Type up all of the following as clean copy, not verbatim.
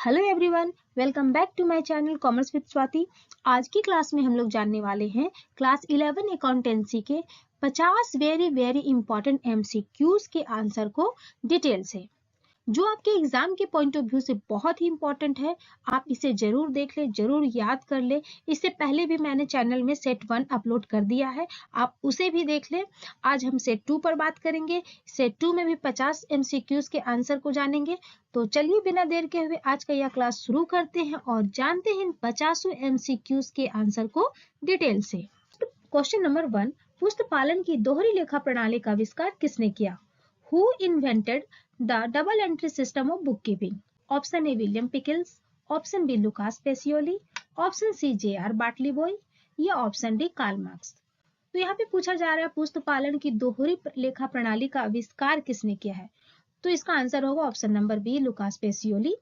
Hello everyone, welcome back to my channel commerce with Swati. आज की class में हम लोग जानने वाले हैं क्लास 11 अकाउंटेंसी के 50 वेरी इंपॉर्टेंट एमसीक्यूज के आंसर को डिटेल से, जो आपके एग्जाम के पॉइंट ऑफ व्यू से बहुत ही इंपॉर्टेंट है। आप इसे जरूर देख ले, जरूर याद कर ले। इससे पहले भी मैंने चैनल में सेट 1 अपलोड कर दिया है, आप उसे भी देख ले। आज हम सेट 2 पर बात करेंगे। सेट 2 में भी 50 एमसीक्यूज के आंसर को जानेंगे। तो चलिए बिना देर के हुए आज का यह क्लास शुरू करते हैं और जानते हैं 50 एमसीक्यूज के आंसर को डिटेल से। क्वेश्चन नंबर 1, पुस्तपालन की दोहरी लेखा प्रणाली का आविष्कार किसने किया? Who invented the double entry system of bookkeeping? Option A William Pickles, Option B Lucas Pacioli, Option C J.R. Bartleby या Option D कार्ल मार्क्स। तो यहाँ पे पूछा जा रहा है पुस्तपालन की दोहरी लेखा प्रणाली का आविष्कार किसने किया है? तो इसका आंसर होगा option number B Lucas Pacioli,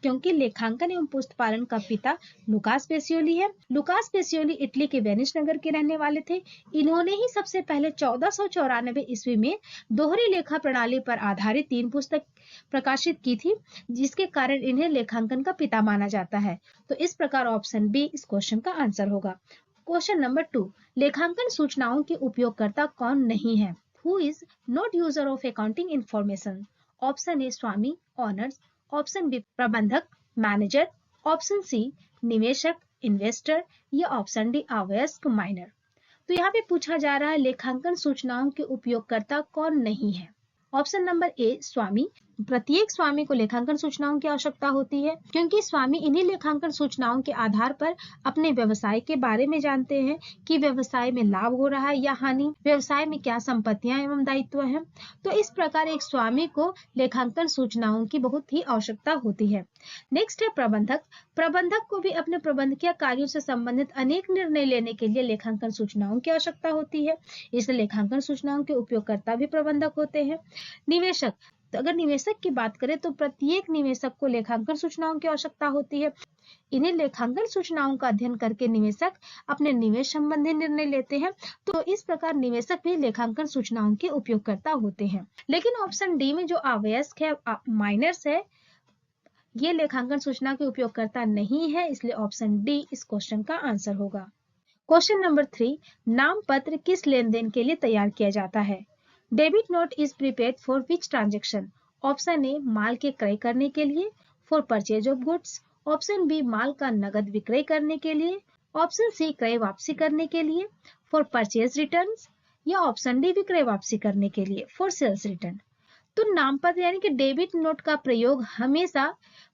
क्योंकि लेखांकन एवं पुस्तपालन का पिता लुकास पेसियोली है। लुकास पेसियोली इटली के वेनिस नगर के रहने वाले थे। इन्होंने ही सबसे पहले 1494 ईस्वी में दोहरी लेखा प्रणाली पर आधारित 3 पुस्तक प्रकाशित की थी, जिसके कारण इन्हें लेखांकन का पिता माना जाता है। तो इस प्रकार ऑप्शन बी इस क्वेश्चन का आंसर होगा। क्वेश्चन नंबर 2, लेखांकन सूचनाओं के उपयोगकर्ता कौन नहीं है? Who is not user of accounting information? Option A स्वामी ऑनर्स, ऑप्शन बी प्रबंधक मैनेजर, ऑप्शन सी निवेशक इन्वेस्टर या ऑप्शन डी अवयस्क माइनर। तो यहाँ पे पूछा जा रहा है लेखांकन सूचनाओं के उपयोगकर्ता कौन नहीं है। ऑप्शन नंबर ए स्वामी। प्रत्येक स्वामी को लेखांकन सूचनाओं की आवश्यकता होती है, क्योंकि स्वामी इन्हीं लेखांकन सूचनाओं के आधार पर अपने व्यवसाय के बारे में जानते हैं कि व्यवसाय में लाभ हो रहा है या हानि, व्यवसाय में क्या संपत्तियां एवं दायित्व हैं। तो इस प्रकार एक स्वामी को लेखांकन सूचनाओं की बहुत ही आवश्यकता होती है। नेक्स्ट है प्रबंधक। प्रबंधक को भी अपने प्रबंधकीय कार्यों से संबंधित अनेक निर्णय लेने के लिए लेखांकन सूचनाओं की आवश्यकता होती है, इसलिए लेखांकन सूचनाओं के उपयोगकर्ता भी प्रबंधक होते हैं। निवेशक, तो अगर निवेशक की बात करें तो प्रत्येक निवेशक को लेखांकन सूचनाओं की आवश्यकता होती है। इन्हें लेखांकन सूचनाओं का अध्ययन करके निवेशक अपने निवेश संबंधी निर्णय लेते हैं। तो इस प्रकार निवेशक भी लेखांकन सूचनाओं के उपयोगकर्ता होते हैं। लेकिन ऑप्शन डी में जो अवयस्क है माइनर्स है, ये लेखांकन सूचना के उपयोगकर्ता नहीं है, इसलिए ऑप्शन डी इस क्वेश्चन का आंसर होगा। क्वेश्चन नंबर 3, नाम पत्र किस लेन देन के लिए तैयार किया जाता है? Debit note is prepared for which transaction? Option A माल के क्रय करने के लिए, for purchase of goods, option B माल का नगद विक्रय करने के लिए, ऑप्शन सी क्रय वापसी करने के लिए, फॉर परचेज रिटर्न्स या ऑप्शन डी विक्रय वापसी करने के लिए, फॉर सेल्स रिटर्न। तो नामपत्र यानी कि डेबिट नोट का प्रयोग हमेशा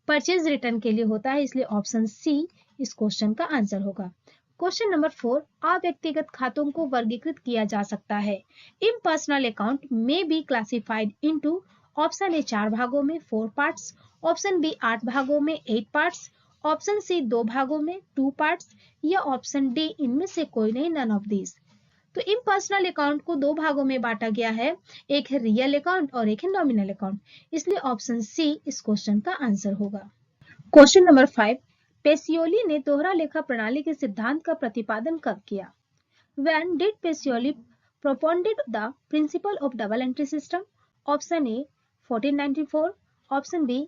परचेज रिटर्न के लिए होता है, इसलिए ऑप्शन सी इस क्वेश्चन का आंसर होगा। क्वेश्चन नंबर 4, अव्यक्तिगत खातों को वर्गीकृत किया जा सकता है। इम्पर्सनल अकाउंट में be classified into option A 4 भागों में 4 पार्ट्स, ऑप्शन बी 8 भागों में 8 पार्ट्स, ऑप्शन सी 2 भागों में 2 पार्ट्स या ऑप्शन डी इनमें से कोई नहीं, नन ऑफ दीज। तो इम्पर्सनल अकाउंट को 2 भागों में बांटा गया है, एक है रियल अकाउंट और एक है नॉमिनल अकाउंट, इसलिए ऑप्शन सी इस क्वेश्चन का आंसर होगा। क्वेश्चन नंबर 5, पेसियोली ने दोहरा लेखा प्रणाली के सिद्धांत का प्रतिपादन कब किया? When did Pacioli propounded the principle of double entry system? Option A 1494, Option B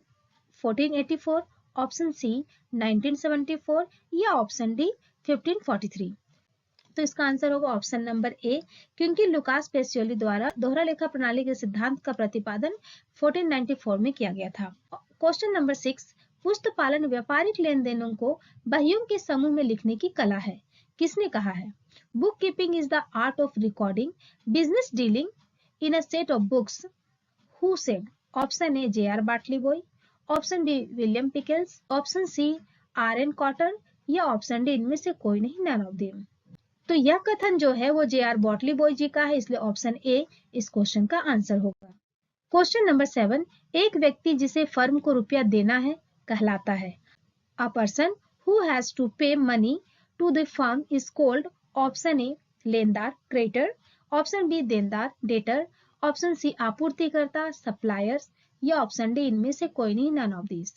1484, Option C 1974 या Option D 1543। तो इसका आंसर होगा ऑप्शन नंबर ए, क्योंकि लुकास पेसियोली द्वारा दोहरा लेखा प्रणाली के सिद्धांत का प्रतिपादन 1494 में किया गया था। क्वेश्चन नंबर 6, पुस्तपालन व्यापारिक लेन देनों को बहियों के समूह में लिखने की कला है, किसने कहा है? Bookkeeping is the art of recording business dealing in a set of books, who said? Option A J.R. Batliboi, option B William Pickles, option C R.N. Cotton या ऑप्शन डी इनमें से कोई नहीं, नन ऑफ देम। तो यह कथन जो है वो J.R. बार्टलीबॉय जी का है, इसलिए ऑप्शन ए इस क्वेश्चन का आंसर होगा। क्वेश्चन नंबर 7, एक व्यक्ति जिसे फर्म को रुपया देना है कहलाता है। A person who has to pay money to the firm is called option A लेनदार क्रेडिटर, ऑप्शन बी देनदार डेटर, ऑप्शन सी आपूर्तिकर्ता सप्लायर्स या ऑप्शन डी इनमें से कोई नहीं, नन ऑफ दीज।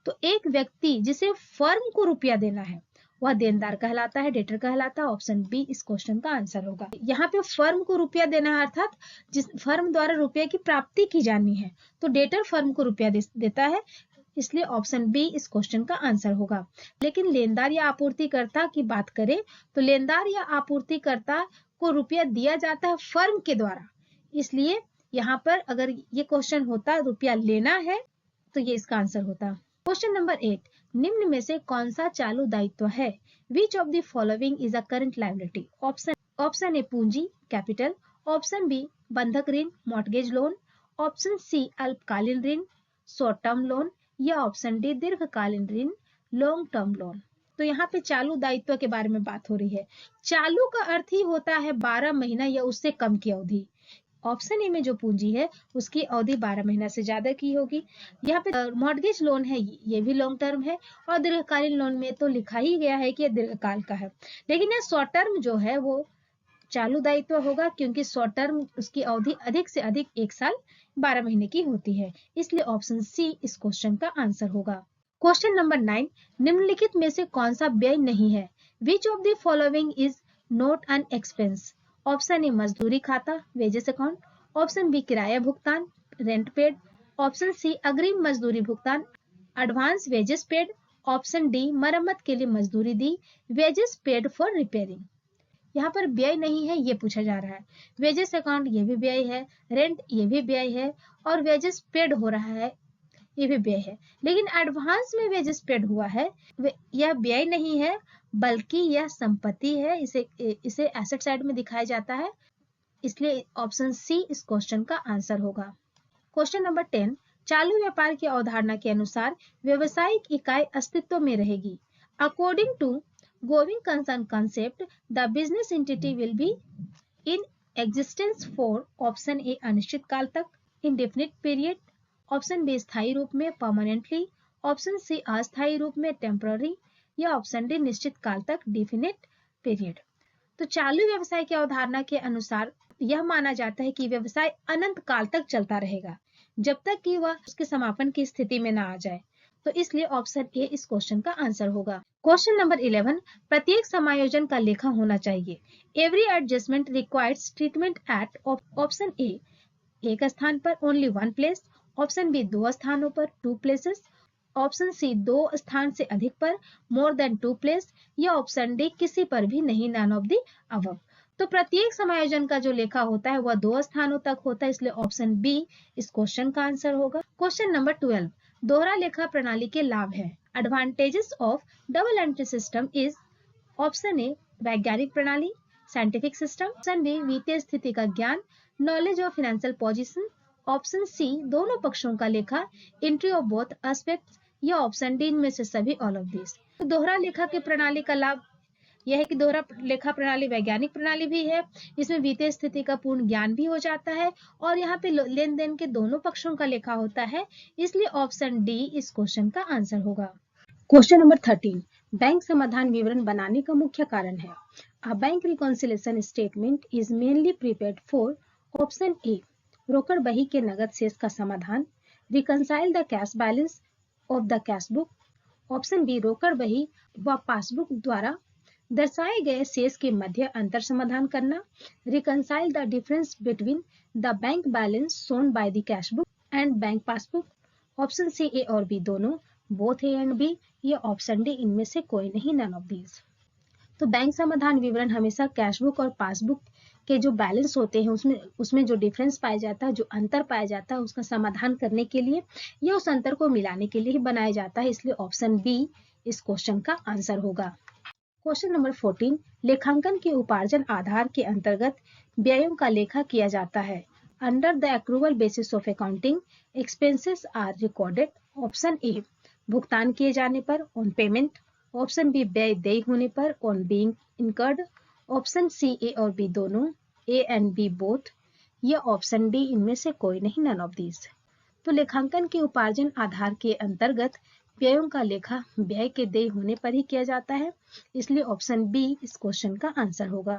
तो एक व्यक्ति जिसे फर्म को रुपया देना है वह देनदार कहलाता है, डेटर कहलाता है, ऑप्शन बी इस क्वेश्चन का आंसर होगा। यहाँ पे फर्म को रुपया देना है अर्थात जिस फर्म द्वारा रुपये की प्राप्ति की जानी है, तो डेटर फर्म को रुपया देता है, इसलिए ऑप्शन बी इस क्वेश्चन का आंसर होगा। लेकिन लेनदार या आपूर्तिकर्ता की बात करें तो लेनदार या आपूर्तिकर्ता को रुपया दिया जाता है फर्म के द्वारा, इसलिए यहाँ पर अगर ये क्वेश्चन होता रुपया लेना है तो ये इसका आंसर होता। क्वेश्चन नंबर 8, निम्न में से कौन सा चालू दायित्व है? Which of the following is a current liability? Option A पूंजी कैपिटल, ऑप्शन बी बंधक ऋण मॉर्गेज लोन, ऑप्शन सी अल्पकालीन ऋण शॉर्ट टर्म लोन, या ऑप्शन डी दीर्घकालीन ऋण लॉन्ग टर्म लोन। तो यहाँ पे चालू दायित्व के बारे में बात हो रही है। चालू का अर्थ ही होता है 12 महीना या उससे कम की अवधि। ऑप्शन ए में जो पूंजी है उसकी अवधि 12 महीना से ज्यादा की होगी। यहाँ पे मॉर्गेज लोन है ये भी लॉन्ग टर्म है, और दीर्घकालीन लोन में तो लिखा ही गया है कि ये दीर्घकाल का है। लेकिन ये शॉर्ट टर्म जो है वो चालू दायित्व होगा, क्योंकि शॉर्ट टर्म उसकी अवधि अधिक से अधिक 1 साल 12 महीने की होती है, इसलिए ऑप्शन सी इस क्वेश्चन का आंसर होगा। क्वेश्चन नंबर 9, निम्नलिखित में से कौन सा व्यय नहीं है? Which of the following is not an expense? Option A मजदूरी खाता वेजेस अकाउंट, ऑप्शन बी किराया भुगतान रेंट पेड, ऑप्शन सी अग्रिम मजदूरी भुगतान advance wages paid, option D मरम्मत के लिए मजदूरी दी वेजेस पेड फॉर रिपेयरिंग। यहाँ पर व्यय नहीं है ये पूछा जा रहा है। वेजेस अकाउंट ये भी व्यय है, रेंट ये भी व्यय है, और वेजेस पेड हो रहा है ये भी व्यय है। लेकिन एडवांस में वेजेस पेड हुआ है यह व्यय नहीं है, बल्कि यह संपत्ति है, इसे एसेट साइड में दिखाया जाता है, इसलिए ऑप्शन सी इस क्वेश्चन का आंसर होगा। क्वेश्चन नंबर 10, चालू व्यापार की अवधारणा के अनुसार व्यवसायिक इकाई अस्तित्व में रहेगी। According to going concern concept, the business entity will be in existence for option A अनिश्चित काल तक indefinite period, ऑप्शन बी स्थायी रूप में permanently, ऑप्शन सी अस्थायी रूप में temporary, या ऑप्शन डी निश्चित काल तक definite period। तो चालू व्यवसाय की अवधारणा के अनुसार यह माना जाता है कि व्यवसाय अनंत काल तक चलता रहेगा जब तक कि वह उसके समापन की स्थिति में ना आ जाए, तो इसलिए ऑप्शन ए इस क्वेश्चन का आंसर होगा। क्वेश्चन नंबर 11, प्रत्येक समायोजन का लेखा होना चाहिए। Every adjustment requires treatment at option A एक स्थान पर ओनली 1 प्लेस, ऑप्शन बी 2 स्थानों पर 2 प्लेसेस, ऑप्शन सी 2 स्थान से अधिक पर मोर देन 2 प्लेस, या ऑप्शन डी किसी पर भी नहीं, नन ऑफ द अबव। तो प्रत्येक समायोजन का जो लेखा होता है वह 2 स्थानों तक होता है, इसलिए ऑप्शन बी इस क्वेश्चन का आंसर होगा। क्वेश्चन नंबर 12, दोहरा लेखा प्रणाली के लाभ है। Advantages of double entry system is option ए वैज्ञानिक प्रणाली साइंटिफिक सिस्टम, ऑप्शन बी वित्तीय स्थिति का ज्ञान knowledge of financial position, option C दोनों पक्षों का लेखा एंट्री ऑफ बोथ एस्पेक्ट्स, या ऑप्शन डी इनमें से सभी ऑल ऑफ दिस। तो दोहरा लेखा की प्रणाली का लाभ यह है कि दोहरा लेखा प्रणाली वैज्ञानिक प्रणाली भी है, इसमें वित्तीय स्थिति का पूर्ण ज्ञान भी हो जाता है, और यहाँ पे लेन देन के दोनों पक्षों का लेखा होता है, इसलिए ऑप्शन डी इस क्वेश्चन का आंसर होगा। क्वेश्चन नंबर 13, बैंक समाधान विवरण बनाने का मुख्य कारण है। A bank reconciliation statement is mainly prepared for option A रोकड़ बही के नगद शेष का समाधान, reconcile the cash balance of the cash book, option B रोकड़ बही व पासबुक द्वारा दर्शाए गए शेष के मध्य अंतर समाधान करना, reconcile the difference between the bank balance shown by the cash book and bank passbook, option C A और बी दोनों, बोथ ए एंड बी, या ऑप्शन डी इनमें से कोई नहीं, नन ऑफ दीज। तो बैंक समाधान विवरण हमेशा कैश बुक और पासबुक के जो बैलेंस होते हैं उसमें जो डिफरेंस पाया जाता है, जो अंतर पाया जाता है, उसका समाधान करने के लिए या उस अंतर को मिलाने के लिए ही बनाया जाता है, इसलिए ऑप्शन बी इस क्वेश्चन का आंसर होगा। क्वेश्चन नंबर 14, लेखांकन के उपार्जन आधार के अंतर्गत व्ययों का लेखा किया जाता है। Under the accrual basis of accounting expenses are recorded, option A भुगतान किए जाने पर ऑन पेमेंट, ऑप्शन बी व्यय देय होने पर on being incurred, option C A और बी दोनों, ए एंड बी बोथ, या ऑप्शन डी इनमें से कोई नहीं, नन ऑफ दीज। तो लेखांकन के उपार्जन आधार के अंतर्गत व्ययों का लेखा व्यय के देय होने पर ही किया जाता है, इसलिए ऑप्शन बी इस क्वेश्चन का आंसर होगा।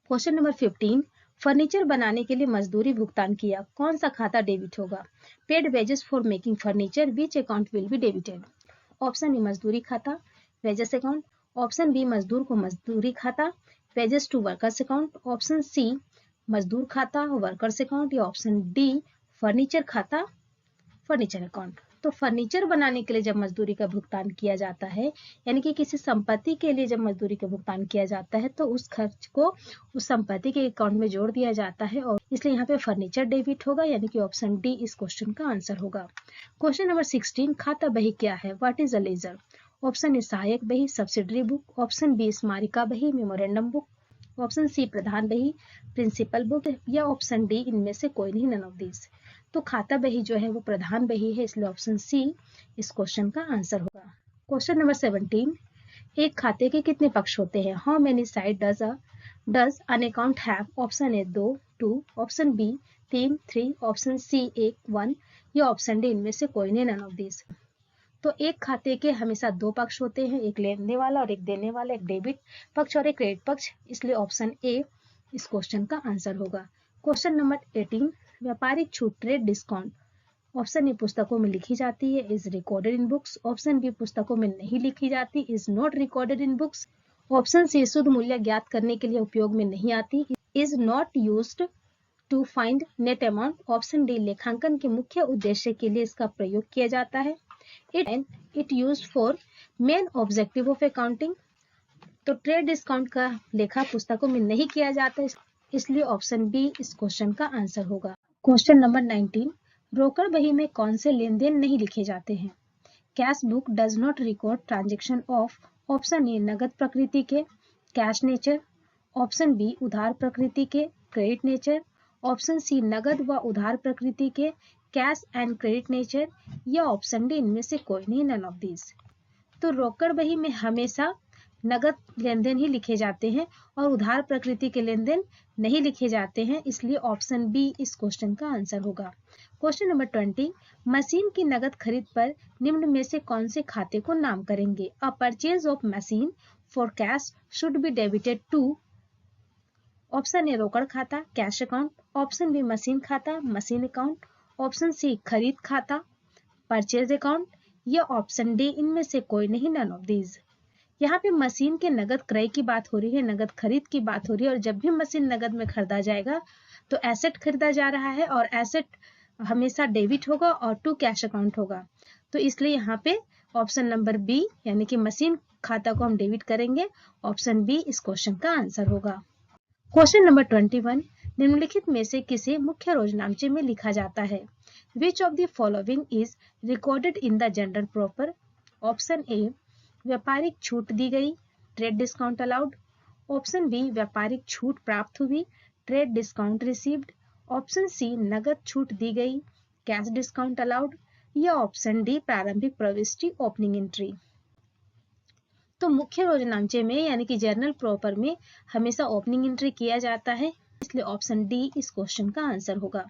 क्वेश्चन नंबर 15, फर्नीचर बनाने के लिए मजदूरी भुगतान किया, कौन सा खाता डेबिट होगा? Paid wages for making furniture, which account will be debited? Option A मजदूरी खाता वेजेस अकाउंट, ऑप्शन बी मजदूर को मजदूरी खाता wages to workers account, option C मजदूर खाता वर्कर्स अकाउंट, या ऑप्शन डी फर्नीचर खाता फर्नीचर अकाउंट। तो फर्नीचर बनाने के लिए जब मजदूरी का भुगतान किया जाता है, यानी कि किसी संपत्ति के लिए जब मजदूरी का भुगतान किया जाता है, तो उस खर्च को उस संपत्ति के अकाउंट में जोड़ दिया जाता है, और इसलिए यहाँ पे फर्नीचर डेबिट होगा, यानी कि ऑप्शन डी इस क्वेश्चन का आंसर होगा। क्वेश्चन नंबर 16, खाता बही क्या है? What is a ledger? Option A सहायक बही, सब्सिडरी बुक, ऑप्शन बी स्मारिका बही, मेमोरेंडम बुक, ऑप्शन सी प्रधान बही, प्रिंसिपल बुक, या ऑप्शन डी इनमें से कोई नहीं, नन ऑफ दिस। तो खाता बही जो है वो प्रधान बही है, इसलिए ऑप्शन सी इस क्वेश्चन का आंसर होगा। क्वेश्चन नंबर 17, एक खाते के कितने पक्ष होते हैं? How many side does an account have? Option A 2, option B 3, option C 1, या ऑप्शन डी इनमें से कोई नहीं, नन ऑफ दिस। तो एक खाते के हमेशा दो पक्ष होते हैं, एक लेने वाला और एक देने वाला, एक डेबिट पक्ष और एक क्रेडिट पक्ष, इसलिए ऑप्शन ए इस क्वेश्चन का आंसर होगा। क्वेश्चन नंबर 18, व्यापारिक छूट ट्रेड डिस्काउंट, ऑप्शन ए पुस्तकों में लिखी जाती है, is recorded in books, option B पुस्तकों में नहीं लिखी जाती, is not recorded in books, option C शुद्ध मूल्य ज्ञात करने के लिए उपयोग में नहीं आती, is not used to find net amount, option D लेखांकन के मुख्य उद्देश्य के लिए इसका प्रयोग किया जाता है, it used for main objective of accounting. तो ट्रेड डिस्काउंट का लेखा पुस्तकों में नहीं किया जाता, इसलिए ऑप्शन बी इस क्वेश्चन का आंसर होगा। क्वेश्चन नंबर 19, रोकड़ बही में कौन से लेन देन नहीं लिखे जाते हैं? Cash book does not record transaction of, option ए नगद प्रकृति के, कैश नेचर, ऑप्शन बी उधार प्रकृति के, क्रेडिट नेचर, ऑप्शन सी नगद व उधार प्रकृति के, कैश एंड क्रेडिट नेचर, या ऑप्शन डी इनमें से कोई नहीं, नन ऑफ दिस। तो रोकड़ बही में हमेशा नगद लेन देन ही लिखे जाते हैं और उधार प्रकृति के लेन देन नहीं लिखे जाते हैं, इसलिए ऑप्शन बी इस क्वेश्चन का आंसर होगा। क्वेश्चन नंबर 20, मशीन की नगद खरीद पर निम्न में से कौन से खाते को नाम करेंगे? A purchase of machine for cash should be debited to, option A रोकड़ खाता, cash account, option B machine खाता, मशीन अकाउंट, ऑप्शन सी खरीद खाता, परचेज अकाउंट, या ऑप्शन डी इनमें से कोई नहीं, नन ऑफ दीज। यहाँ पे मशीन के नगद क्रय की बात हो रही है, नगद खरीद की बात हो रही है, और जब भी मशीन नगद में खरीदा जाएगा तो एसेट खरीदा जा रहा है, और एसेट हमेशा डेबिट होगा और टू कैश अकाउंट होगा, तो इसलिए यहाँ पे ऑप्शन नंबर बी यानी कि मशीन खाता को हम डेबिट करेंगे, ऑप्शन बी इस क्वेश्चन का आंसर होगा। क्वेश्चन नंबर 21, निम्नलिखित में से किसे मुख्य रोजनामचे में लिखा जाता है? Which of the following is recorded in the journal proper? Option A व्यापारिक छूट दी गई, trade discount allowed, option B व्यापारिक छूट प्राप्त हुई, trade discount received, option C नगद छूट दी गई, कैश डिस्काउंट अलाउड, या ऑप्शन डी प्रारंभिक प्रविष्टि ओपनिंग एंट्री। तो मुख्य रोजनामचे में यानी कि जर्नल प्रॉपर में हमेशा ओपनिंग एंट्री किया जाता है, इसलिए ऑप्शन डी इस क्वेश्चन का आंसर होगा।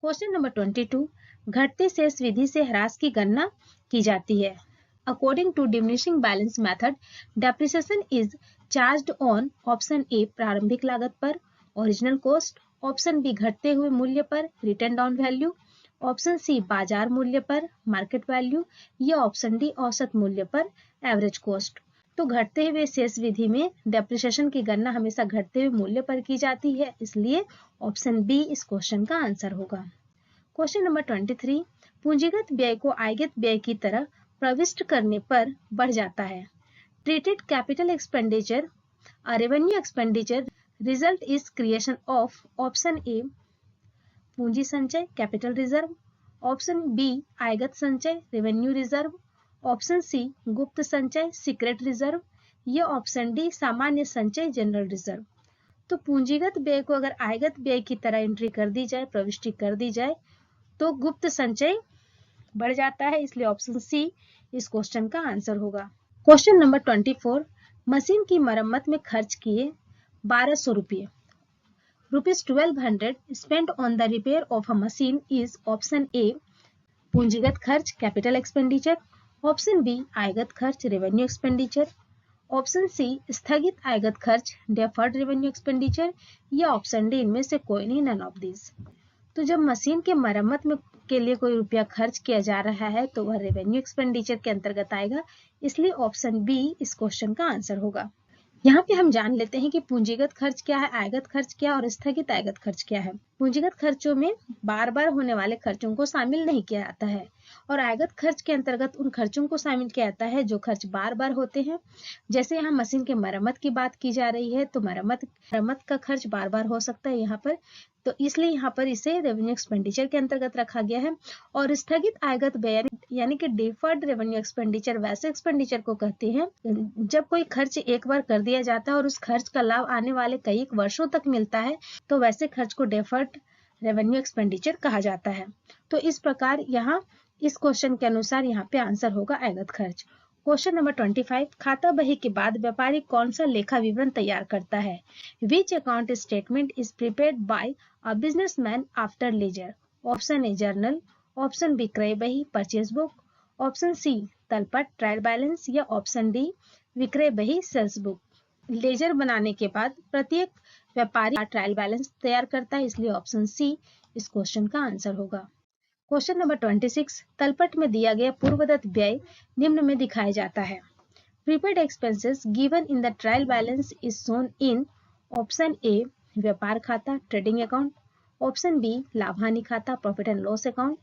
क्वेश्चन नंबर 22, घटते शेष विधि से ह्रास की गणना की जाती है। According to diminishing balance method depreciation is charged on, option A प्रारंभिक लागत पर, ओरिजिनल कॉस्ट, ऑप्शन बी घटते हुए मूल्य पर, written down value, option C बाजार मूल्य पर, मार्केट वैल्यू, या ऑप्शन डी औसत मूल्य पर, एवरेज कॉस्ट। तो घटते हुए शेष विधि में डेप्रिसिएशन की गणना हमेशा घटते हुए मूल्य पर की जाती है, इसलिए ऑप्शन बी इस क्वेश्चन का आंसर होगा। क्वेश्चन नंबर 23, पूंजीगत व्यय को आयगत व्यय की तरह प्रविष्ट करने पर बढ़ जाता है। Treated capital expenditure a revenue expenditure result is creation of, option ए पूंजी संचय कैपिटल रिजर्व, ऑप्शन बी आयगत संचय रेवेन्यू रिजर्व, ऑप्शन सी गुप्त संचय सीक्रेट रिजर्व, या ऑप्शन डी सामान्य संचय जनरल रिजर्व। तो पूंजीगत व्यय को अगर आयगत व्यय की तरह एंट्री कर दी जाए, प्रविष्टि कर दी जाए, तो गुप्त संचय बढ़ जाता है, इसलिए ऑप्शन सी इस क्वेश्चन का आंसर होगा। क्वेश्चन नंबर 24, मशीन की मरम्मत में खर्च किए 1200 रुपये, ₹1200 spent on the repair of a machine is, option ए पूंजीगत खर्च कैपिटल एक्सपेंडिचर, ऑप्शन बी आयगत खर्च रेवेन्यू एक्सपेंडिचर, ऑप्शन सी स्थगित आयगत खर्च डेफर्ड रेवेन्यू एक्सपेंडिचर, या ऑप्शन डी इनमें से कोई नहीं, नन ऑफ दिस। तो जब मशीन के मरम्मत में के लिए कोई रुपया खर्च किया जा रहा है तो वह रेवेन्यू एक्सपेंडिचर के अंतर्गत आएगा, इसलिए ऑप्शन बी इस क्वेश्चन का आंसर होगा। यहाँ पे हम जान लेते हैं कि पूंजीगत खर्च क्या है, आयगत खर्च क्या और स्थगित आयगत खर्च क्या है। पूंजीगत खर्चों में बार बार होने वाले खर्चों को शामिल नहीं किया जाता है और आयगत खर्च के अंतर्गत उन खर्चों को शामिल किया जाता है जो खर्च बार बार होते हैं। जैसे यहाँ मशीन के मरम्मत की बात की जा रही है तो मरम्मत का खर्च बार बार हो सकता है यहाँ पर, तो इसलिए यहाँ पर इसे रेवेन्यू एक्सपेंडिचर के अंतर्गत रखा गया है। और स्थगित आयगत व्यय यानी कि डिफर्ड रेवेन्यू एक्सपेंडिचर वैसे एक्सपेंडिचर को कहते हैं जब कोई खर्च एक बार कर दिया जाता है और उस खर्च का लाभ आने वाले कई वर्षों तक मिलता है, तो वैसे खर्च को डिफर्ड रेवेन्यू एक्सपेंडिचर कहा जाता है। तो इस प्रकार यहाँ इस क्वेश्चन के अनुसार यहाँ पे आंसर होगा आयगत खर्च। क्वेश्चन नंबर 25, खाता बही के बाद व्यापारी कौन सा लेखा विवरण तैयार करता है? Which account statement is prepared by a businessman after ledger? Option A journal, option B क्रय बही परचेज बुक, ऑप्शन सी तलपट ट्रायल बैलेंस या ऑप्शन डी विक्रय बही सेल्स बुक। लेजर बनाने के बाद प्रत्येक व्यापारी ट्रायल बैलेंस तैयार करता है, इसलिए ऑप्शन सी इस क्वेश्चन का आंसर होगा। क्वेश्चन नंबर 26, तलपट में दिया गया पूर्वदत्त व्यय निम्न में दिखाया जाता है। Prepaid expenses given in the trial balance is shown in option A व्यापार खाता ट्रेडिंग अकाउंट, ऑप्शन बी लाभ हानि खाता profit and loss account,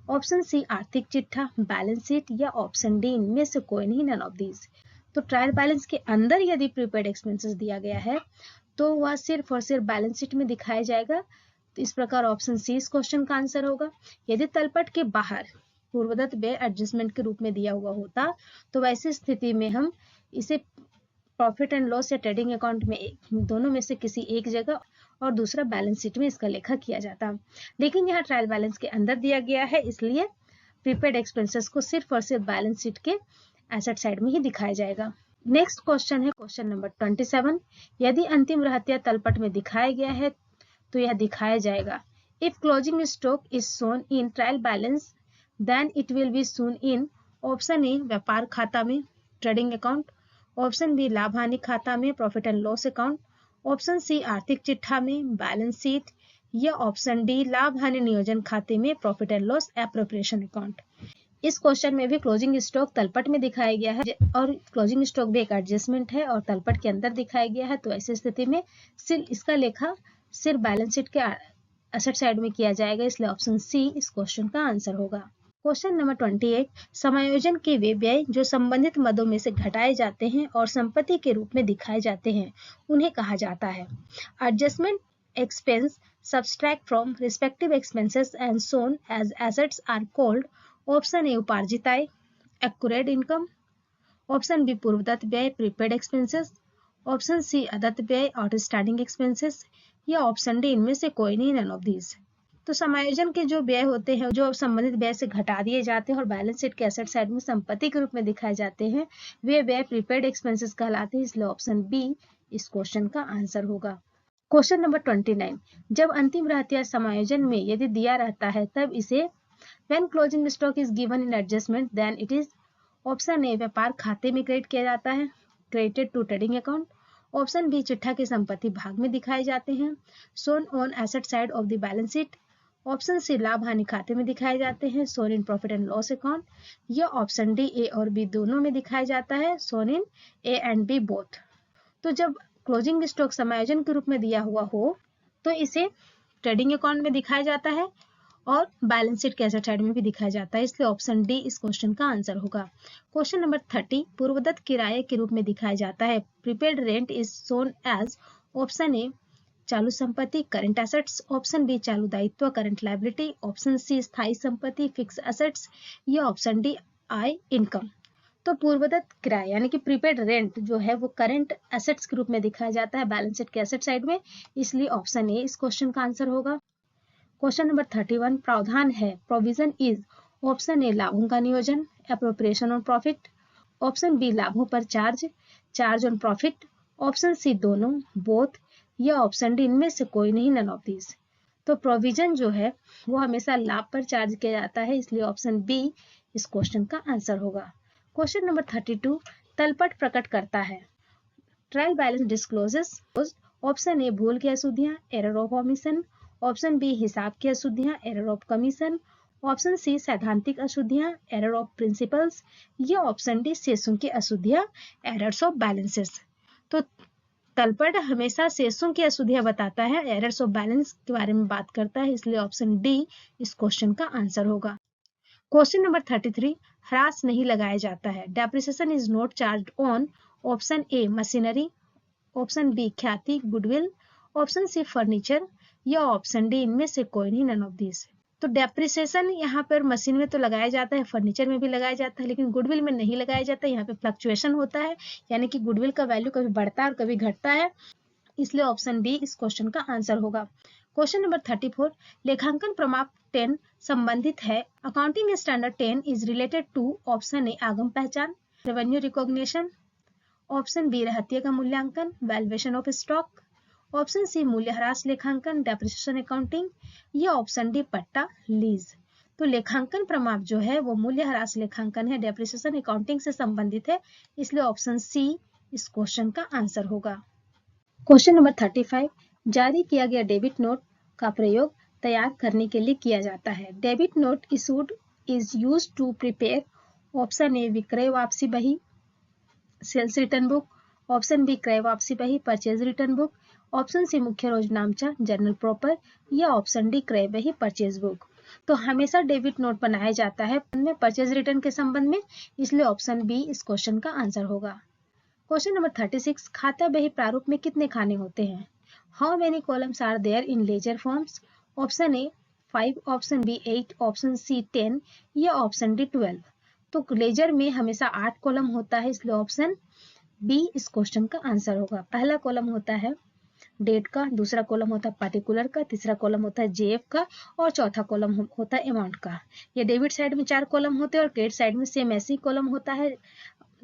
option C आर्थिक चिट्ठा बैलेंस शीट या ऑप्शन डी इनमें से कोई नहीं, नन ऑफ दीज। तो ट्रायल बैलेंस के अंदर यदि प्रीपेड एक्सपेंसेस दिया गया है तो वह सिर्फ और सिर्फ बैलेंस शीट में दिखाया जाएगा, तो इस प्रकार ऑप्शन सी इस क्वेश्चन का आंसर होगा। यदि तलपट के बाहर पूर्वदत्त व्यय एडजस्टमेंट के रूप में दिया हुआ होता तो वैसी स्थिति में हम इसे प्रॉफिट एंड लॉस या ट्रेडिंग अकाउंट में दोनों में से किसी एक जगह और दूसरा बैलेंस शीट में इसका लेखा किया जाता, लेकिन यहाँ ट्रायल बैलेंस के अंदर दिया गया है इसलिए प्रीपेड एक्सपेंसेस को सिर्फ और सिर्फ बैलेंस शीट के एसेट साइड में ही दिखाया जाएगा। नेक्स्ट क्वेश्चन है क्वेश्चन नंबर 27, यदि अंतिम रहतिया तलपट में दिखाया गया है तो यह दिखाया जाएगा। If closing stock is shown in trial balance then it will be shown in option A व्यापार खाता में ट्रेडिंग अकाउंट, ऑप्शन बी लाभ हानि खाता में profit and loss account, option C आर्थिक चिट्ठा में बैलेंस शीट या ऑप्शन डी लाभ हानि नियोजन खाते में profit and loss appropriation account. इस क्वेश्चन में भी क्लोजिंग स्टॉक तलपट में दिखाया गया है और क्लोजिंग स्टॉक भी एक एडजस्टमेंट है और तलपट के अंदर दिखाया गया है, तो ऐसी स्थिति में सिर्फ इसका लेखा सिर्फ बैलेंस शीट के एसेट साइड में किया जाएगा, इसलिए ऑप्शन सी इस क्वेश्चन का आंसर होगा। क्वेश्चन नंबर 28, समायोजन के वे व्यय जो संबंधित मदों में से घटाए जाते हैं और संपत्ति के रूप में दिखाए जाते हैं उन्हें कहा जाता है। Adjustment expense subtract from respective expenses and shown as assets are called option A उपार्जित आय एक्यूरेट इनकम, ऑप्शन बी पूर्वदत्त व्यय प्रीपेड एक्सपेंसेस, ऑप्शन सी अदत्त व्यय आउटस्टैंडिंग एक्सपेंसेस या ऑप्शन डी इनमें से कोई नहीं, नन ऑफ दीज। तो समायोजन के जो व्यय होते हैं जो संबंधित व्यय से घटा दिए जाते हैं और बैलेंस शीट के एसेट साइड में संपत्ति के रूप में दिखाए जाते हैं वे व्यय प्रीपेड एक्सपेंसेस कहलाते हैं, इसलिए ऑप्शन बी इस क्वेश्चन का आंसर होगा। क्वेश्चन नंबर 29, जब अंतिम रहतिया समायोजन में यदि दिया रहता है तब इसे When closing stock is given in adjustment, then it is option A व्यापार खाते में क्रेडिट किया जाता है credited to trading account, option B चिट्ठा के संपत्ति भाग में दिखाए जाते हैं shown on asset side of the balance sheet, option C लाभ हानि खाते में दिखाए जाते हैं shown in profit and loss account या ऑप्शन डी ए और बी दोनों में दिखाया जाता है shown in A and B both. तो जब क्लोजिंग स्टॉक समायोजन के रूप में दिया हुआ हो तो इसे ट्रेडिंग अकाउंट में दिखाया जाता है और बैलेंस शीट के एसेट साइड में भी दिखाया जाता है, इसलिए ऑप्शन डी इस क्वेश्चन का आंसर होगा। क्वेश्चन नंबर 30, पूर्वदत्त किराए के रूप में दिखाया जाता है prepaid rent is shown as option A चालू संपत्ति करंट एसेट्स, ऑप्शन बी चालू दायित्व करंट लायबिलिटी, ऑप्शन सी स्थायी संपत्ति फिक्स एसेट्स या ऑप्शन डी आय इनकम। तो पूर्वदत्त किराया यानी कि प्रीपेड रेंट जो है वो करंट एसेट्स के रूप में दिखाया जाता है बैलेंस शीट के एसेट साइड में, इसलिए ऑप्शन ए इस क्वेश्चन का आंसर होगा। क्वेश्चन नंबर 31, प्रावधान है प्रोविजन इज ऑप्शन ए लाभों का नियोजन appropriation on profit, option B लाभों पर charge on profit, option C दोनों बोथ या ऑप्शन डी इनमें से कोई नहीं, नन ऑफ दीज। तो प्रोविजन जो है वो हमेशा लाभ पर चार्ज किया जाता है, इसलिए ऑप्शन बी इस क्वेश्चन का आंसर होगा। क्वेश्चन नंबर 32, तलपट प्रकट करता है trial balance discloses, option A भूल की अशुद्धियां error of omission, option B हिसाब की अशुद्धियां error of commission, option C सैद्धांतिक अशुद्धियां एरर ऑफ प्रिंसिपल्स या ऑप्शन डी शेषों की अशुद्धियां एरर्स ऑफ बैलेंसेस। तो तलपट हमेशा शेषों की अशुद्धियां बताता है, एरर्स ऑफ बैलेंस के बारे में बात करता है, इसलिए ऑप्शन डी इस क्वेश्चन का आंसर होगा। क्वेश्चन नंबर 33, ह्रास नहीं लगाया जाता है, depreciation is not charge on option A machinery, option B ख्याति गुडविल, ऑप्शन सी फर्नीचर या ऑप्शन डी इनमें से कोई नहीं, नन ऑफ दिस। तो डेप्रिसिएशन यहाँ पर मशीन में तो लगाया जाता है, फर्नीचर में भी लगाया जाता है, लेकिन गुडविल में नहीं लगाया जाता है। यहाँ पे फ्लक्चुएशन होता है, यानी कि गुडविल का वैल्यू कभी बढ़ता है और कभी घटता है, इसलिए ऑप्शन डी इस क्वेश्चन का आंसर होगा। क्वेश्चन नंबर 34, लेखांकन प्रमाण 10 संबंधित है, accounting standard 10 is related to option A आगम पहचान, रेवेन्यू रिकॉग्निशन, ऑप्शन बी रहत्य का मूल्यांकन, valuation of stock, option C मूल्यह्रास लेखांकन, डेप्रिसिएशन अकाउंटिंग या ऑप्शन डी पट्टा लीज। तो लेखांकन प्रमाप जो है वो मूल्यह्रास लेखांकन है, डेप्रिसिएशन अकाउंटिंग से संबंधित है, इसलिए ऑप्शन सी इस क्वेश्चन का आंसर होगा। क्वेश्चन नंबर 35, जारी किया गया डेबिट नोट का प्रयोग तैयार करने के लिए किया जाता है, debit note issued is used to prepare, option A विक्रय वापसी बही, sales return book, option B क्रय वापसी बही, purchase return book, option C मुख्य रोजनामचा जर्नल प्रॉपर या ऑप्शन डी क्रय बही परचेज बुक। तो हमेशा डेबिट नोट बनाया जाता है परचेज रिटर्न के संबंध में, इसलिए ऑप्शन बी इस क्वेश्चन का आंसर होगा। क्वेश्चन नंबर 36, खाता बही प्रारूप में कितने खाने होते हैं, how many columns are there in ledger forms, option A 5, option B 8, option C 10 या ऑप्शन डी 12। तो लेजर में हमेशा 8 कॉलम होता है, इसलिए ऑप्शन बी इस क्वेश्चन का आंसर होगा। पहला कॉलम होता है डेट का, दूसरा कॉलम होता है पार्टिकुलर का, तीसरा कॉलम होता है जेएफ का और चौथा कॉलम होता है अमाउंट का। ये डेबिट साइड में 4 कॉलम होते हैं और क्रेडिट साइड में सेम ऐसे ही कॉलम होता है,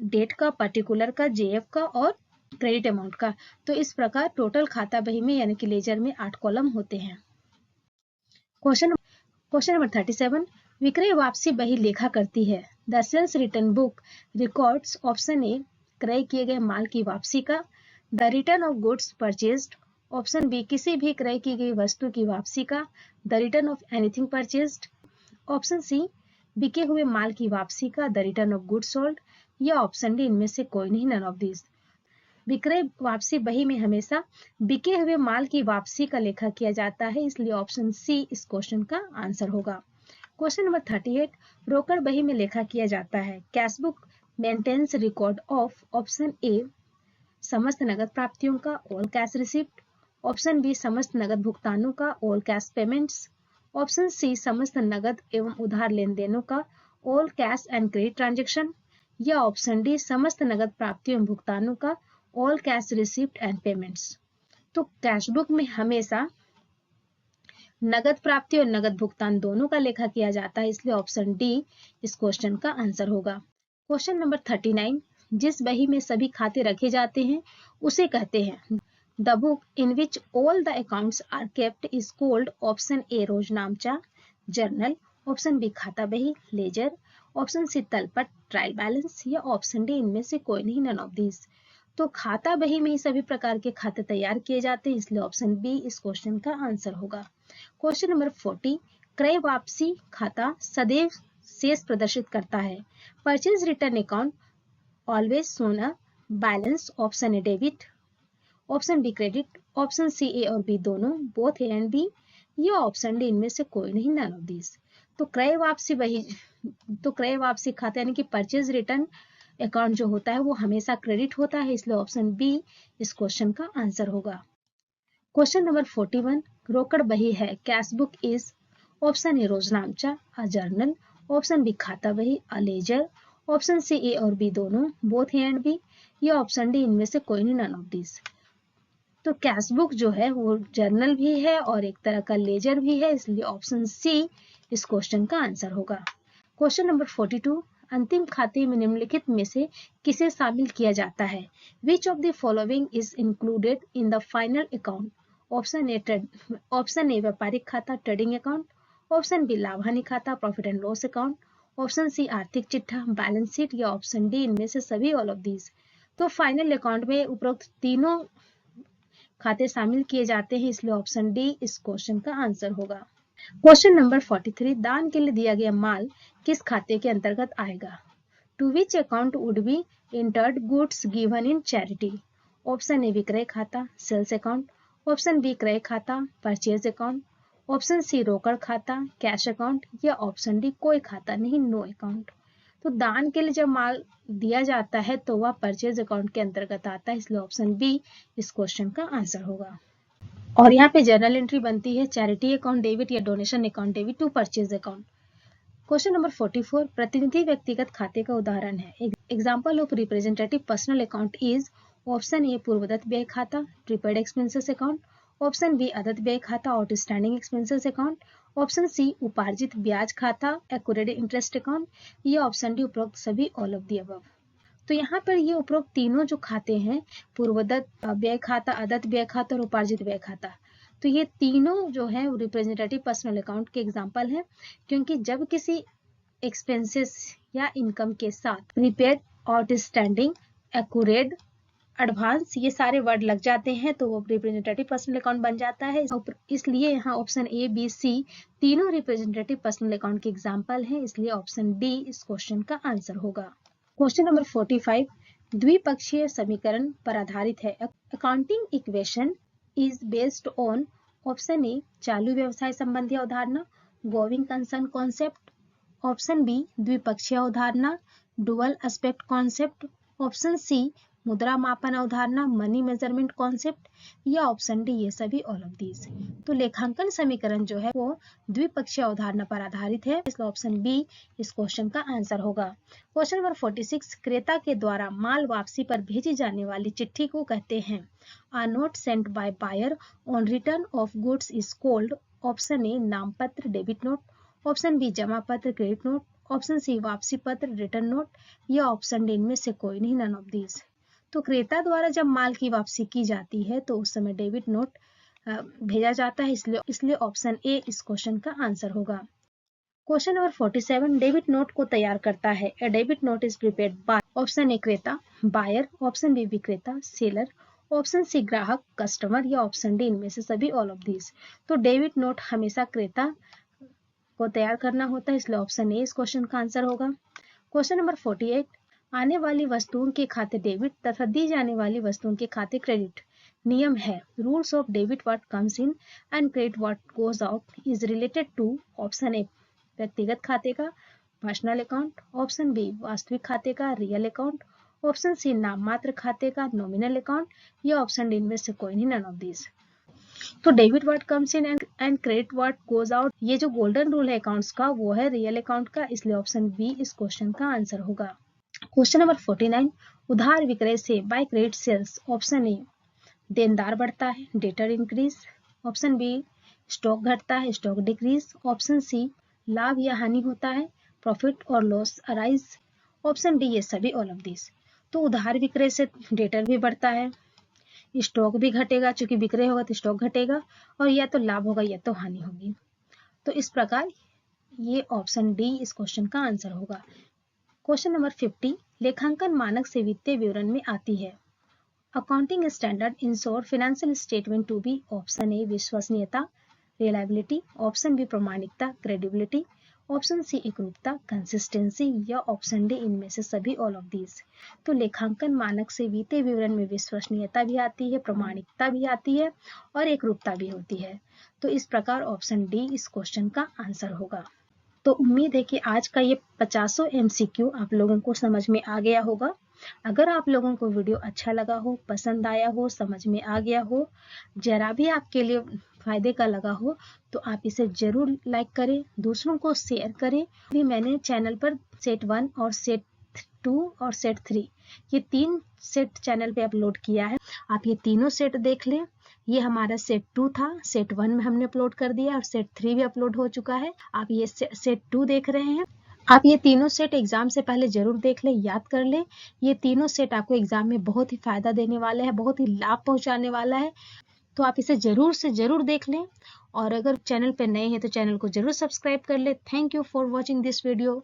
डेट का, पार्टिकुलर का, जेएफ का और क्रेडिट अमाउंट का। तो इस प्रकार टोटल खाता बही में यानी कि लेजर में 8 कॉलम होते हैं। क्वेश्चन नंबर 37, विक्रय वापसी बही लेखा करती है, the sales return book records option A क्रय किए गए माल की वापसी का, the return of goods purchased, option B किसी भी क्रय की गई वस्तु की वापसी का, the return of anything purchased, option C बिके हुए माल की वापसी का, the return of goods sold या ऑप्शन डी इनमें से कोई नहीं, नन ऑफ दिस। विक्रय वापसी बही में हमेशा बिके हुए माल की वापसी का लेखा किया जाता है, इसलिए ऑप्शन सी इस क्वेश्चन का आंसर होगा। क्वेश्चन नंबर 38, रोकड़ बही में लेखा किया जाता है, cash book maintains record of, option A समस्त नगद प्राप्तियों का, all cash receipt, option B समस्त नगद भुगतानों का, all cash payments, option C समस्त नगद एवं उधार लेन देनों का, all cash and credit transaction या ऑप्शन डी समस्त नगद प्राप्तियों एवं भुगतानों का, all cash receipt and payments. तो कैश बुक में हमेशा नगद प्राप्ति और नगद भुगतान दोनों का लेखा किया जाता है, इसलिए ऑप्शन डी इस क्वेश्चन का आंसर होगा। क्वेश्चन नंबर 39, जिस बही में सभी खाते रखे जाते हैं उसे कहते हैं, the book in which all the accounts are kept is called, option A रोजनामचा जर्नल, ऑप्शन बी खाता बही लेजर, ऑप्शन सी तलपट ट्रायल बैलेंस या ऑप्शन डी इनमें से कोई नहीं, नन ऑफ दिस। तो खाता बही में ही सभी प्रकार के खाते तैयार किए जाते हैं, इसलिए ऑप्शन बी इस क्वेश्चन का आंसर होगा। क्वेश्चन नंबर 40, क्रय वापसी खाता सदैव शेष प्रदर्शित करता है, purchase return account always shown a balance, option A debit, option B credit, option C A और बी दोनों, बोथ ए एंड बी या ऑप्शन डी इनमें से कोई नहीं, नन ऑफ दिस। तो क्रय वापसी खाता यानी कि परचेज रिटर्न अकाउंट जो होता है वो हमेशा क्रेडिट होता है, इसलिए ऑप्शन बी इस क्वेश्चन का आंसर होगा। क्वेश्चन नंबर 41, रोकड़ बही है, cash book is, option A रोजनामचा अ जर्नल, ऑप्शन बी खाता बही अ लेजर, ऑप्शन सी ए और बी दोनों, बोथ ए एंड बी या ऑप्शन डी इनमें से कोई नहीं, नन ऑफ दिस। तो कैश बुक जो है वो जर्नल भी है और एक तरह का लेजर भी है, इसलिए ऑप्शन सी इस क्वेश्चन का आंसर होगा। क्वेश्चन नंबर 42, अंतिम खाते में निम्नलिखित में से किसे शामिल किया जाता है, which of the following is included in the final account, option A व्यापारिक खाता ट्रेडिंग अकाउंट, ऑप्शन बी लाभ हानि खाता profit and loss account, option C आर्थिक चिट्ठा बैलेंस शीट या ऑप्शन डी इनमें से सभी, ऑल ऑफ दीज। तो फाइनल अकाउंट में उपरोक्त तीनों खाते शामिल किए जाते हैं, इसलिए ऑप्शन डी इस क्वेश्चन का आंसर होगा। क्वेश्चन नंबर 43, दान के लिए दिया गया माल किस खाते के अंतर्गत आएगा, to which account would be entered goods given in charity, option A विक्रय खाता सेल्स अकाउंट, ऑप्शन बी क्रय खाता परचेज अकाउंट, ऑप्शन सी रोकड़ खाता कैश अकाउंट या ऑप्शन डी कोई खाता नहीं नो अकाउंट। तो दान के लिए जब माल दिया जाता है तो वह परचेज अकाउंट के अंतर्गत आता है, इसलिए ऑप्शन बी इस क्वेश्चन का आंसर होगा। और यहाँ पे जर्नल एंट्री बनती है चैरिटी अकाउंट डेबिट या donation account debit to purchase account. Question number 44 प्रतिनिधि व्यक्तिगत खाते का उदाहरण है। Example of representative personal account is option A पूर्वदत्त व्यय खाता prepaid expenses account, option B अदत्त व्यय खाता outstanding expenses account, option C उपार्जित ब्याज खाता एक्यूरेड इंटरेस्ट अकाउंट या ऑप्शन डी उपरोक्त सभी ऑल ऑफ दी अबव। तो यहाँ पर ये उपरोक्त तीनों जो खाते हैं पूर्वदत्त व्यय खाता अदत्त व्यय खाता और उपार्जित व्यय खाता, तो ये तीनों जो है रिप्रेजेंटेटिव पर्सनल अकाउंट के एग्जाम्पल हैं, क्योंकि जब किसी एक्सपेंसेस या इनकम के साथ प्रीपेड आउटस्टैंडिंग एक्यूरेड एडवांस ये सारे वर्ड लग जाते हैं तो वो रिप्रेजेंटेटिव पर्सनल अकाउंट बन जाता है। इसलिए यहाँ ऑप्शन ए बी सी तीनों रिप्रेजेंटेटिव पर्सनल अकाउंट के एग्जाम्पल हैं, इसलिए ऑप्शन डी इस क्वेश्चन का आंसर होगा। क्वेश्चन नंबर 45 द्विपक्षीय समीकरण पर आधारित है। Accounting equation is based on option A चालू व्यवसाय संबंधी अवधारणा going concern concept, option B द्विपक्षीय अवधारणा dual aspect concept, option C मुद्रा मापन अवधारणा मनी मेजरमेंट कॉन्सेप्ट या ऑप्शन डी ये सभी ऑल ऑफ दीज। तो लेखांकन समीकरण जो है वो द्विपक्षीय अवधारणा पर आधारित है, इसलिए ऑप्शन बी इस क्वेश्चन का आंसर होगा। क्वेश्चन नंबर 46 क्रेता के द्वारा माल वापसी पर भेजी जाने वाली चिट्ठी को कहते हैं। A note sent by buyer on return of goods is called option A नामपत्र डेबिट नोट, ऑप्शन बी जमा पत्र क्रेडिट नोट, ऑप्शन सी वापसी पत्र रिटर्न नोट या ऑप्शन डी इनमें से कोई नहीं नन ऑफ दीज। तो क्रेता द्वारा जब माल की वापसी की जाती है तो उस समय डेबिट नोट भेजा जाता है, इसलिए ऑप्शन ए इस क्वेश्चन का आंसर होगा। क्वेश्चन नंबर 47 डेबिट नोट को तैयार करता है। A debit note is prepared by option A क्रेता बायर, ऑप्शन बी विक्रेता सेलर, ऑप्शन सी ग्राहक कस्टमर या ऑप्शन डी इनमें से सभी ऑल ऑफ दीज। तो डेबिट नोट हमेशा क्रेता को तैयार करना होता है, इसलिए ऑप्शन ए इस क्वेश्चन का आंसर होगा। क्वेश्चन नंबर 48 आने वाली वस्तुओं के खाते डेबिट तथा दी जाने वाली वस्तुओं के खाते क्रेडिट। नियम है rules of debit what comes in and credit what goes out is related to option A व्यक्तिगत खाते का पर्सनल अकाउंट, ऑप्शन बी वास्तविक खाते का रियल अकाउंट, ऑप्शन सी नाम मात्र खाते का नॉमिनल अकाउंट या ऑप्शन डी इनमें से कोई नहीं नन ऑफ दीज। तो debit what comes in and credit what goes out ये जो गोल्डन रूल है अकाउंट्स का वो है रियल अकाउंट का, इसलिए ऑप्शन बी इस क्वेश्चन का आंसर होगा। क्वेश्चन नंबर 49 उधार विक्रय से by credit sales option A देनदार बढ़ता है debtor increase, option B stock घटता है स्टॉक डिक्रीज, ऑप्शन सी लाभ या हानि होता है प्रॉफिट और लॉस अराइज, ऑप्शन डी ये सभी ऑल ऑफ दिस। तो उधार विक्रय से डेटर भी बढ़ता है स्टॉक भी घटेगा, चूंकि विक्रय होगा तो स्टॉक घटेगा और या तो लाभ होगा या तो हानि होगी। तो इस प्रकार ये ऑप्शन डी इस क्वेश्चन का आंसर होगा। क्वेश्चन नंबर 50 लेखांकन मानक से वित्तीय विवरण में आती है। Accounting standard ensure financial statement to be option A विश्वसनीयता रिलायबिलिटी, ऑप्शन बी प्रामाणिकता क्रेडिबिलिटी, ऑप्शन सी एकरूपता कंसिस्टेंसी या ऑप्शन डी इनमें से सभी ऑल ऑफ दीज। तो लेखांकन मानक से वित्तीय विवरण में विश्वसनीयता भी आती है प्रामाणिकता भी आती है और एकरूपता भी होती है। तो इस प्रकार ऑप्शन डी इस क्वेश्चन का आंसर होगा। तो उम्मीद है कि आज का ये 50 MCQ आप लोगों को समझ में आ गया होगा। अगर आप लोगों को वीडियो अच्छा लगा हो पसंद आया हो समझ में आ गया हो जरा भी आपके लिए फायदे का लगा हो तो आप इसे जरूर लाइक करें दूसरों को शेयर करें। अभी मैंने चैनल पर सेट 1 और सेट 2 और सेट 3 ये 3 सेट चैनल पे अपलोड किया है। आप ये तीनों सेट देख लें। ये हमारा सेट 2 था, सेट 1 में हमने अपलोड कर दिया और सेट 3 भी अपलोड हो चुका है। आप ये सेट 2 देख रहे हैं। आप ये तीनों सेट एग्जाम से पहले जरूर देख लें याद कर लें। ये तीनों सेट आपको एग्जाम में बहुत ही फायदा देने वाले हैं बहुत ही लाभ पहुंचाने वाला है। तो आप इसे जरूर से जरूर देख लें और अगर चैनल पे नए हैं तो चैनल को जरूर सब्सक्राइब कर लें। Thank you for watching this video.